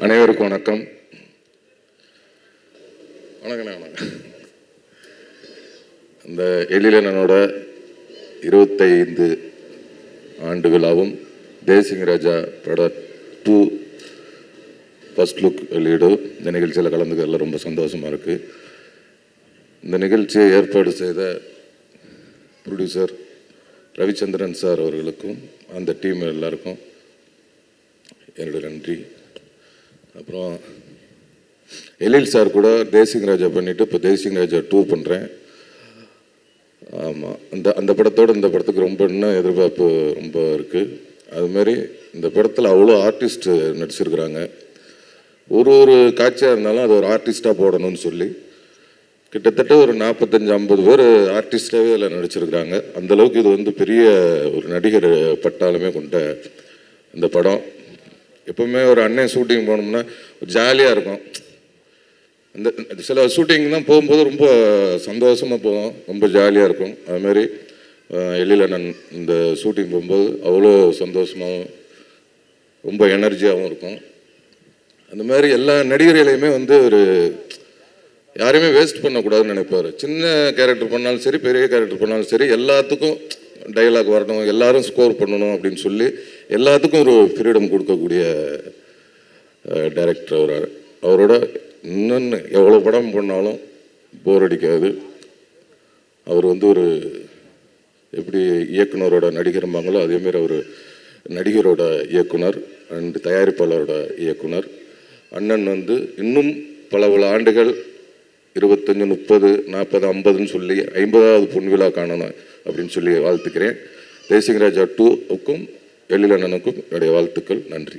அனைவருக்கும் வணக்கம். வணக்கம். இந்த எழிலனோட 25 ஆண்டு விழாவும் தேசிங் ராஜா பட 2 ஃபர்ஸ்ட் லுக் வெளியீடு இந்த நிகழ்ச்சியில் கலந்துக்கிறதுல ரொம்ப சந்தோஷமாக இருக்குது. இந்த நிகழ்ச்சியை ஏற்பாடு செய்த ப்ரொடியூசர் ரவிச்சந்திரன் சார் அவர்களுக்கும் அந்த டீம் எல்லாருக்கும் என்னோட நன்றி. அப்புறம் எழில் சார் கூட தேசிங் ராஜா பண்ணிவிட்டு இப்போ தேசிங் ராஜா 2 பண்ணுறேன். ஆமாம், அந்த படத்தோடு இந்த படத்துக்கு ரொம்ப இன்னும் எதிர்பார்ப்பு ரொம்ப இருக்குது. அதுமாரி இந்த படத்தில் அவ்வளோ ஆர்டிஸ்ட் நடிச்சிருக்கிறாங்க. ஒரு காட்சியாக இருந்தாலும் அது ஒரு ஆர்டிஸ்ட்டாக போடணும்னு சொல்லி கிட்டத்தட்ட ஒரு 45-50 பேர் ஆர்டிஸ்டாகவே அதில் நடிச்சிருக்கிறாங்க. அந்தளவுக்கு இது வந்து பெரிய ஒரு நடிகர் பட்டாலுமே கொண்ட இந்த படம். எப்போவுமே ஒரு அண்ணன் ஷூட்டிங் போனோம்னா ஜாலியாக இருக்கும். அந்த சில ஷூட்டிங் தான் போகும்போது ரொம்ப சந்தோஷமாக போவோம், ரொம்ப ஜாலியாக இருக்கும். அதுமாரி எழில் அண்ணன் இந்த ஷூட்டிங் போகும்போது அவ்வளோ சந்தோஷமாகவும் ரொம்ப எனர்ஜியாகவும் இருக்கும். அந்த மாதிரி எல்லா நடிகர்களையுமே வந்து ஒரு யாரையுமே வேஸ்ட் பண்ணக்கூடாதுன்னு நினைப்பார். சின்ன கேரக்டர் பண்ணாலும் சரி, பெரிய கேரக்டர் பண்ணாலும் சரி, எல்லாத்துக்கும் டைலாக் வரணும், எல்லாரும் ஸ்கோர் பண்ணணும் அப்படின்னு சொல்லி எல்லாத்துக்கும் ஒரு ஃப்ரீடம் கொடுக்கக்கூடிய டைரக்டர் அவரோட இன்னொன்று எவ்வளோ படம் பண்ணாலும் போர் அடிக்காது. அவர் வந்து ஒரு எப்படி இயக்குனரோட நடிகர்பாங்களோ அதேமாரி அவர் நடிகரோட இயக்குனர் அண்ட் தயாரிப்பாளரோட இயக்குனர். அண்ணன் வந்து இன்னும் பல ஆண்டுகள் 25, 30, 40, 50ன்னு சொல்லி 50வது பொன்விழா காணணும் அப்படின்னு சொல்லி வாழ்த்துக்கிறேன். தேசிங் ராஜா 2க்கும் எழில் அண்ணனுக்கும் என்னுடைய வாழ்த்துக்கள். நன்றி.